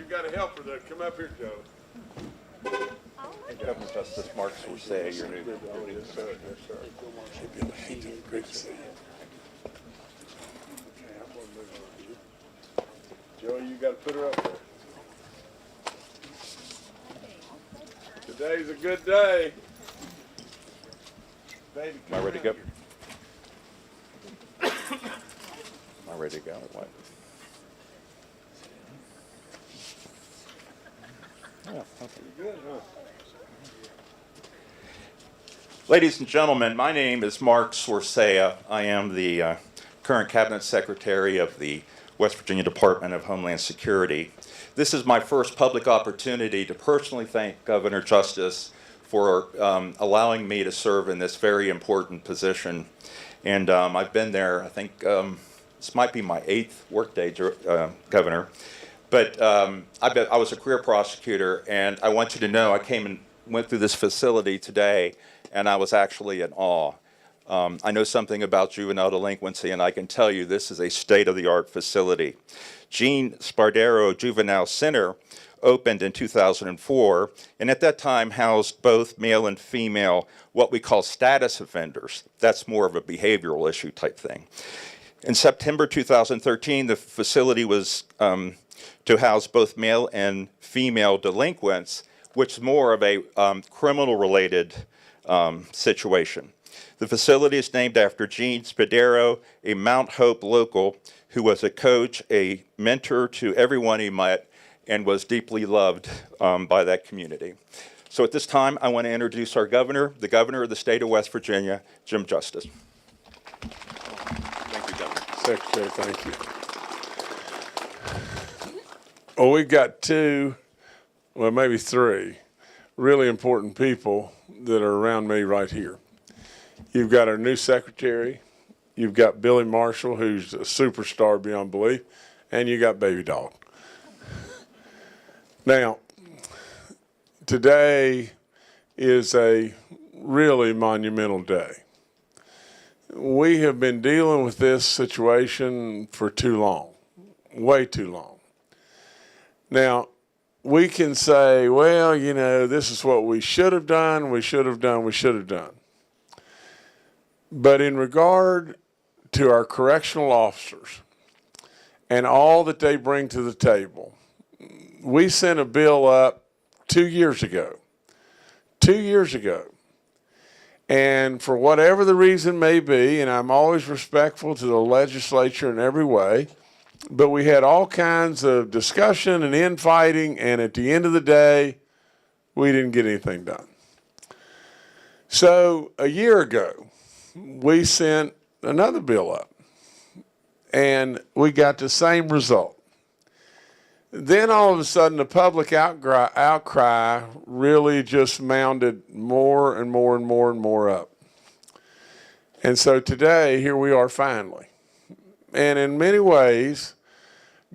got a helper though. Come up here, Joe. Governor Justice Mark Sorsay, your new. Yes, sir. Yes, sir. Great to see you. Joey, you got to put her up there. Today's a good day. Baby, Am I ready to go? Am I ready to go? What? Oh, okay. Good, huh? Ladies and gentlemen, my name is Mark Sorsay. I am the current Cabinet Secretary of the West Virginia Department of Homeland Security. This is my first public opportunity to personally thank Governor Justice for allowing me to serve in this very important position. And I've been there, I think this might be my 8th workday, Governor. But I was a career prosecutor, and I want you to know I came and went through this facility today, and I was actually in awe. I know something about juvenile delinquency, and I can tell you this is a state-of-the-art facility. Gene Spadaro Juvenile Center opened in 2004, and at that time housed both male and female, what we call status offenders. That's more of a behavioral issue type thing. In September 2013, the facility was to house both male and female delinquents, which is more of a criminal-related situation. The facility is named after Gene Spadaro, a Mount Hope local who was a coach, a mentor to everyone he met, and was deeply loved by that community. So at this time, I want to introduce our governor, the governor of the state of West Virginia, Jim Justice. Thank you, Governor. Secretary, thank you. Well, we've got 2, well, maybe 3 really important people that are around me right here. You've got our new secretary, you've got Billy Marshall, who's a superstar beyond belief, and you got Baby Dog. Now, today is a really monumental day. We have been dealing with this situation for too long, way too long. Now, we can say, well, you know, this is what we should have done, we should have done, we should have done. But in regard to our correctional officers and all that they bring to the table, we sent a bill up 2 years ago. 2 years ago. And for whatever the reason may be, and I'm always respectful to the legislature in every way, but we had all kinds of discussion and infighting, and at the end of the day, we didn't get anything done. So a year ago, we sent another bill up, and we got the same result. Then all of a sudden, the public outcry really just mounted more and more and more and more up. And so today, here we are finally. And in many ways,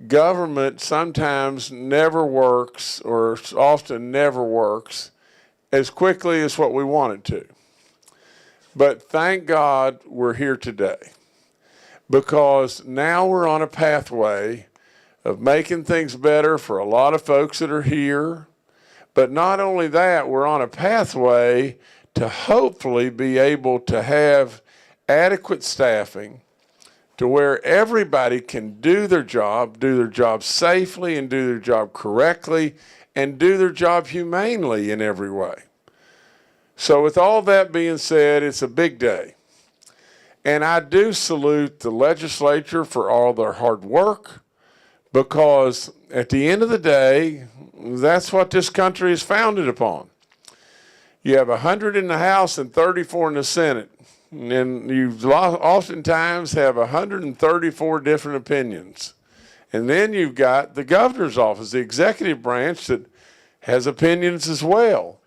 government sometimes never works, or often never works, as quickly as what we want it to. But thank God we're here today, because now we're on a pathway of making things better for a lot of folks that are here. But not only that, we're on a pathway to hopefully be able to have adequate staffing to where everybody can do their job safely and do their job correctly and do their job humanely in every way. So with all that being said, it's a big day. And I do salute the legislature for all their hard work, because at the end of the day, that's what this country is founded upon. You have 100 in the House and 34 in the Senate. And you oftentimes have 134 different opinions. And then you've got the governor's office, the executive branch, that has opinions as well.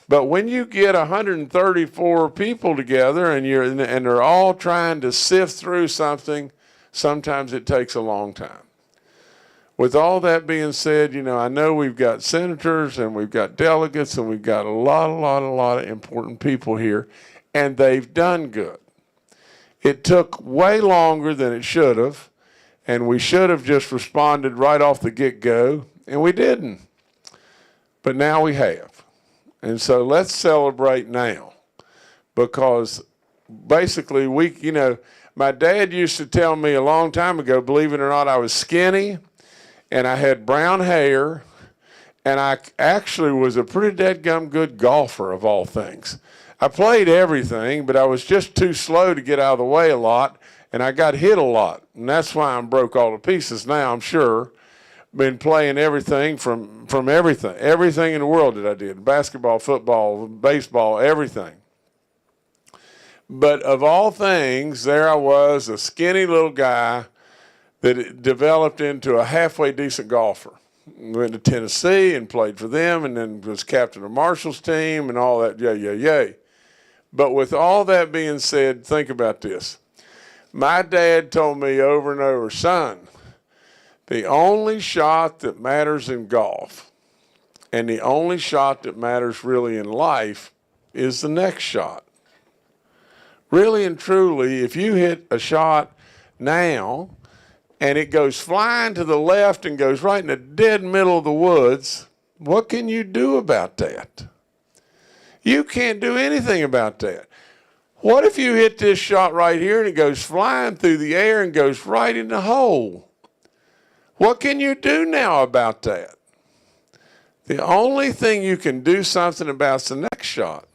But when you get 134 people together and they're all trying to sift through something, sometimes it takes a long time. With all that being said, you know, I know we've got senators and we've got delegates and we've got a lot of important people here, and they've done good. It took way longer than it should have, and we should have just responded right off the get-go, and we didn't. But now we have. And so let's celebrate now, because basically my dad used to tell me a long time ago, believe it or not, I was skinny and I had brown hair, and I actually was a pretty dadgum good golfer of all things. I played everything, but I was just too slow to get out of the way a lot, and I got hit a lot. And that's why I'm broke all to pieces now, I'm sure. Been playing everything from everything. Everything in the world that I did. Basketball, football, baseball, everything. But of all things, there I was, a skinny little guy that developed into a halfway decent golfer. Went to Tennessee and played for them, and then was captain of Marshall's team and all that, yay. But with all that being said, think about this. My dad told me over and over, son, the only shot that matters in golf and the only shot that matters really in life is the next shot. Really and truly, if you hit a shot now and it goes flying to the left and goes right in the dead middle of the woods, what can you do about that? You can't do anything about that. What if you hit this shot right here and it goes flying through the air and goes right in the hole? What can you do now about that? The only thing you can do something about is the next shot.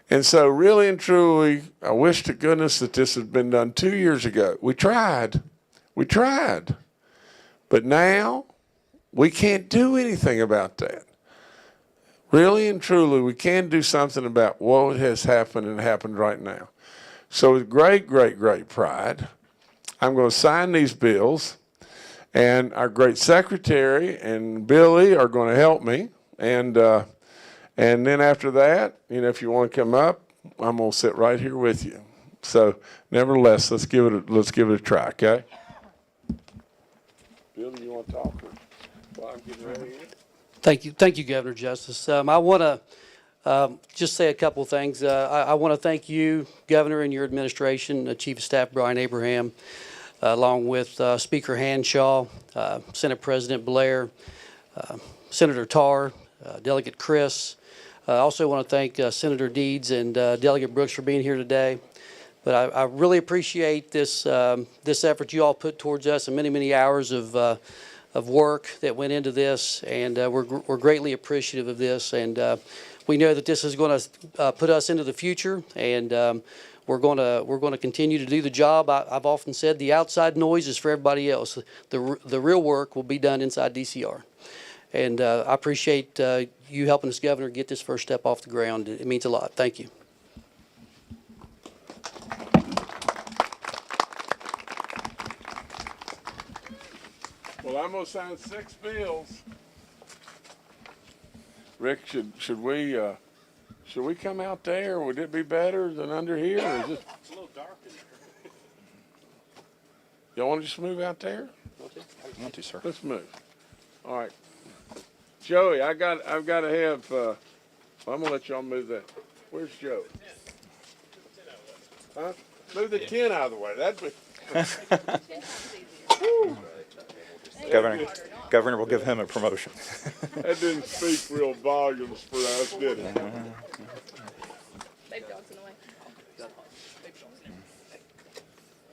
And so really and truly, I wish to goodness that this had been done 2 years ago. We tried. But now, we can't do anything about that. Really and truly, we can do something about what has happened and happened right now. So with great, great, great pride, I'm going to sign these bills, and our great secretary and Billy are going to help me. And then after that, if you want to come up, I'm going to sit right here with you. So nevertheless, let's give it a try, okay? Billy, you want to talk? While I'm getting ready here? Thank you, Governor Justice. I want to just say a couple of things. I want to thank you, Governor, and your administration, Chief of Staff Brian Abraham, along with Speaker Hanshaw, Senate President Blair, Senator Tarr, Delegate Chris. I also want to thank Senator Deeds and Delegate Brooks for being here today. But I really appreciate this effort you all put towards us, and many, many hours of work that went into this, and we're greatly appreciative of this. And we know that this is going to put us into the future, and we're going to continue to do the job. I've often said the outside noise is for everybody else. The real work will be done inside DCR. And I appreciate you helping us, Governor, get this first step off the ground. It means a lot. Thank you. Well, I'm going to sign 6 bills. Rick, should we come out there? Would it be better than under here? Or is it? It's a little dark in there. Y'all want to just move out there? I want to, sir. Let's move. All right. Joey, I've got to have, I'm going to let y'all move that. Where's Joey? Huh? Move the 10 out of the way. That'd be. Governor will give him a promotion. That didn't speak real volumes for us, did it? Baby dog's in the way. Baby dog's in there.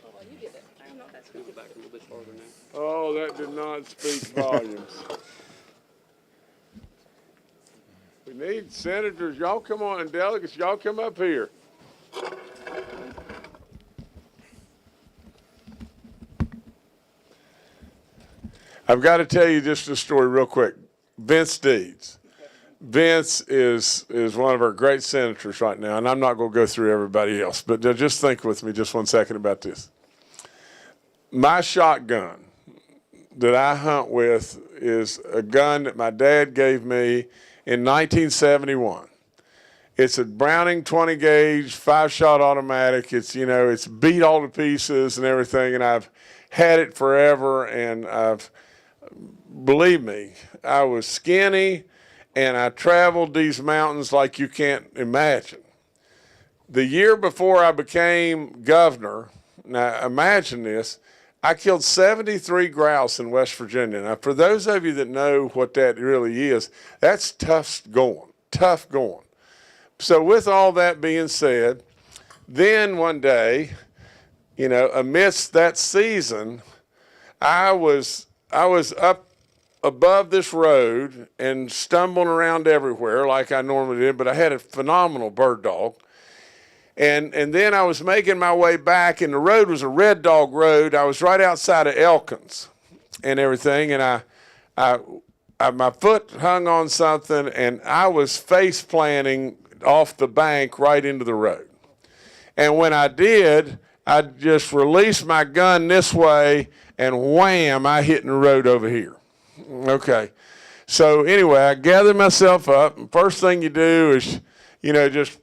Oh, well, you get it. I don't know if that's Go back a little bit farther now. Oh, that did not speak volumes. We need senators. Y'all come on, and delegates, y'all come up here. I've got to tell you just a story real quick. Vince Deeds. Vince is one of our great senators right now, and I'm not going to go through everybody else, but just think with me just 1 second about this. My shotgun that I hunt with is a gun that my dad gave me in 1971. It's a Browning 20 gauge, 5-shot automatic. It's beat all to pieces and everything, and I've had it forever, and believe me, I was skinny, and I traveled these mountains like you can't imagine. The year before I became governor, now imagine this, I killed 73 grouse in West Virginia. Now, for those of you that know what that really is, that's tough going, tough going. So with all that being said, then one day, you know, amidst that season, I was up above this road and stumbling around everywhere like I normally did, but I had a phenomenal bird dog. And then I was making my way back, and the road was a Red Dog Road. I was right outside of Elkins and everything, and my foot hung on something, and I was face planting off the bank right into the road. And when I did, I just released my gun this way, and wham, I hit in the road over here. Okay. So anyway, I gathered myself up, and first thing you do is, you know, just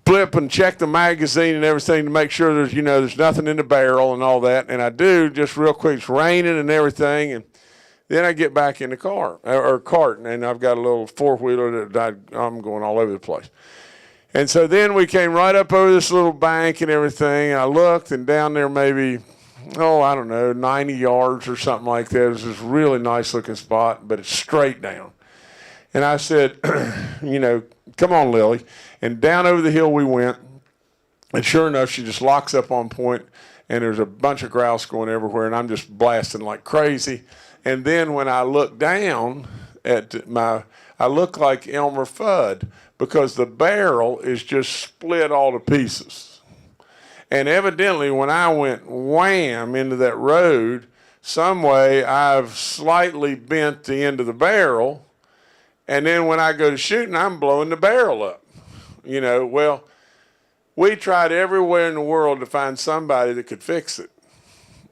flip and check the magazine and everything to make sure there's, you know, there's nothing in the barrel and all that. And I do just real quick. It's raining and everything. And then I get back in the car or cart, and I've got a little four-wheeler that I'm going all over the place. And so then we came right up over this little bank and everything. And I looked, and down there maybe, I don't know, 90 yards or something like that. It was this really nice looking spot, but it's straight down. And I said, you know, come on, Lily. And down over the hill we went. And sure enough, she just locks up on point, and there's a bunch of grouse going everywhere, and I'm just blasting like crazy. And then when I look down at I look like Elmer Fudd, because the barrel is just split all to pieces. And evidently, when I went wham into that road, some way I've slightly bent the end of the barrel. And then when I go to shooting, I'm blowing the barrel up. You know, well, we tried everywhere in the world to find somebody that could fix it.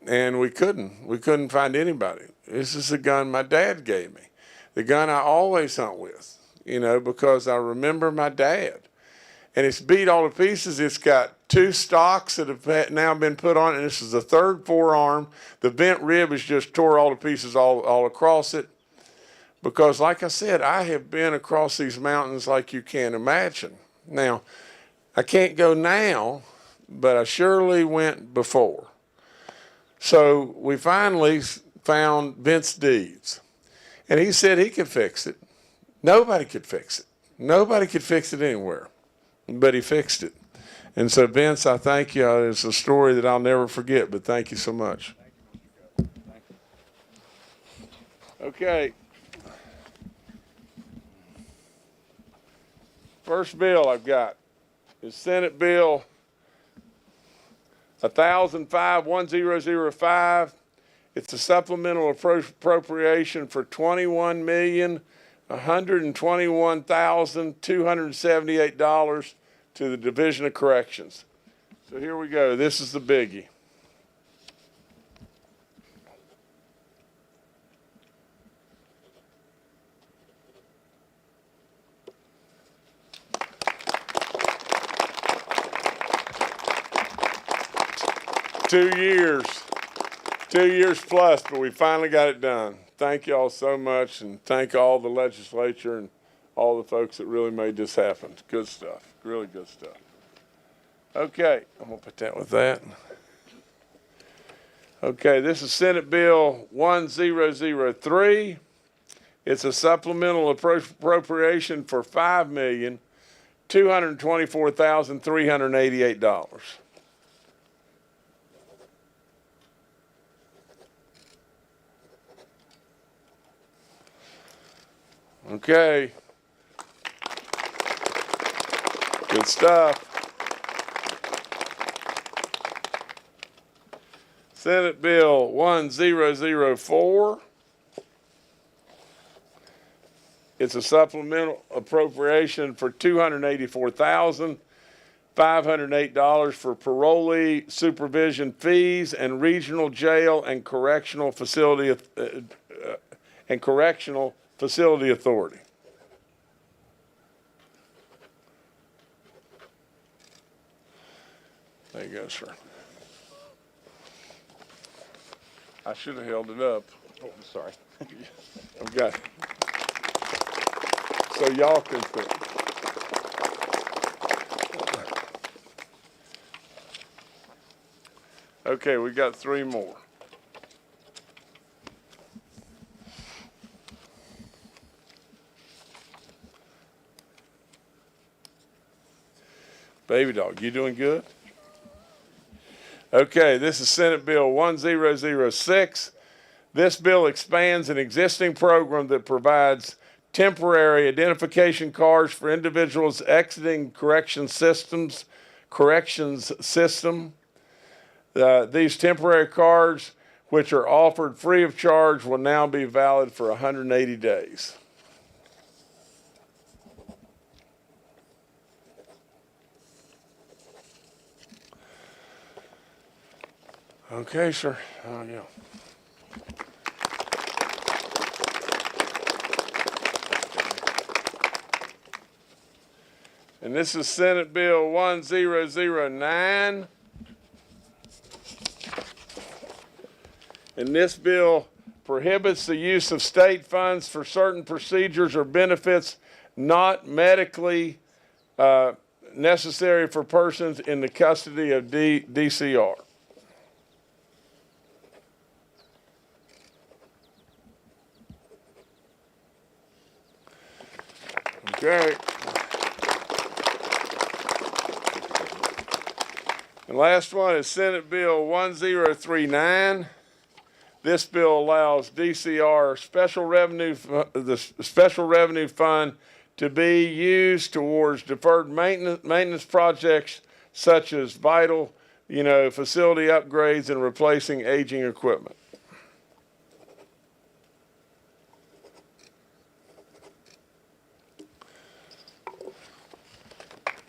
And we couldn't. We couldn't find anybody. This is the gun my dad gave me. The gun I always hunt with, you know, because I remember my dad. And it's beat all to pieces. It's got 2 stocks that have now been put on it, and this is the 3rd forearm. The vent rib is just tore all to pieces all across it. Because, like I said, I have been across these mountains like you can't imagine. Now, I can't go now, but I surely went before. So we finally found Vince Deeds, and he said he could fix it. Nobody could fix it. Nobody could fix it anywhere, but he fixed it. And so, Vince, I thank you. It's a story that I'll never forget, but thank you so much. Okay. First bill I've got is Senate Bill 1005. It's a supplemental appropriation for $21,121,278 to the Division of Corrections. So here we go. This is the biggie. Two years plus, but we finally got it done. Thank you all so much, and thank all the legislature and all the folks that really made this happen. Good stuff, really good stuff. Okay, I'm gonna put that with that. Okay, this is Senate Bill 1003. It's a supplemental appropriation for $5,224,388. Okay. Good stuff. Senate Bill 1004. It's a supplemental appropriation for $284,508 for parolee supervision fees and regional jail and correctional facility authority. There you go, sir. I should have held it up. Oh, I'm sorry. I've got it. So y'all can see. Okay, we got 3 more. Baby dog, you doing good? Okay, this is Senate Bill 1006. This bill expands an existing program that provides temporary identification cards for individuals exiting corrections system. These temporary cards, which are offered free of charge, will now be valid for 180 days. Okay, sir. Yeah. And this is Senate Bill 1009. And this bill prohibits the use of state funds for certain procedures or benefits not medically necessary for persons in the custody of DCR. Okay. The last one is Senate Bill 1039. This bill allows DCR the special revenue fund to be used towards deferred maintenance projects such as vital, facility upgrades and replacing aging equipment.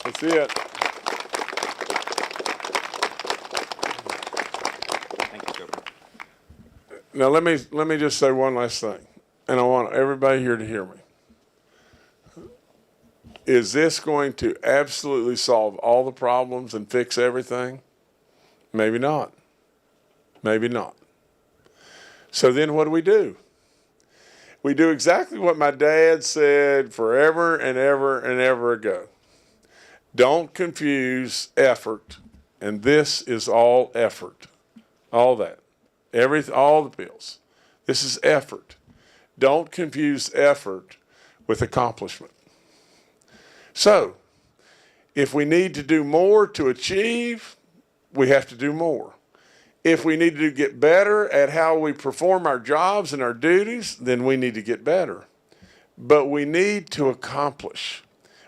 That's it. Thank you, Governor. Now let me just say one last thing, and I want everybody here to hear me. Is this going to absolutely solve all the problems and fix everything? Maybe not. Maybe not. So then what do? We do exactly what my dad said forever and ever and ever ago. Don't confuse effort, and this is all effort. All that. All the bills. This is effort. Don't confuse effort with accomplishment. So, if we need to do more to achieve, we have to do more. If we need to get better at how we perform our jobs and our duties, then we need to get better. But we need to accomplish.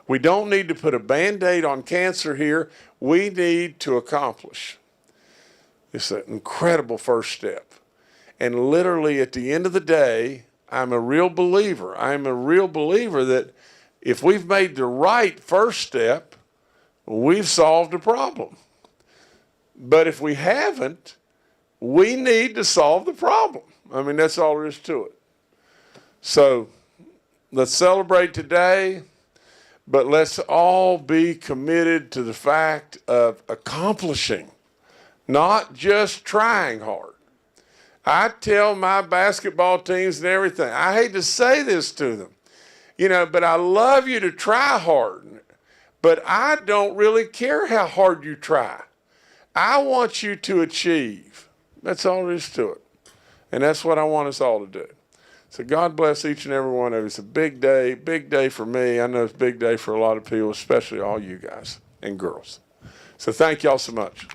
We don't need to put a Band-Aid on cancer here. We need to accomplish. It's an incredible first step. And literally at the end of the day, I'm a real believer. I'm a real believer that if we've made the right first step, we've solved a problem. But if we haven't, we need to solve the problem. I mean, that's all there is to it. So let's celebrate today, but let's all be committed to the fact of accomplishing, not just trying hard. I tell my basketball teams and everything, I hate to say this to them, but I love you to try hard, but I don't really care how hard you try. I want you to achieve. That's all there is to it. And that's what I want us all to do. So God bless each and every one of you. It's a big day for me. I know it's a big day for a lot of people, especially all you guys and girls. So thank y'all so much.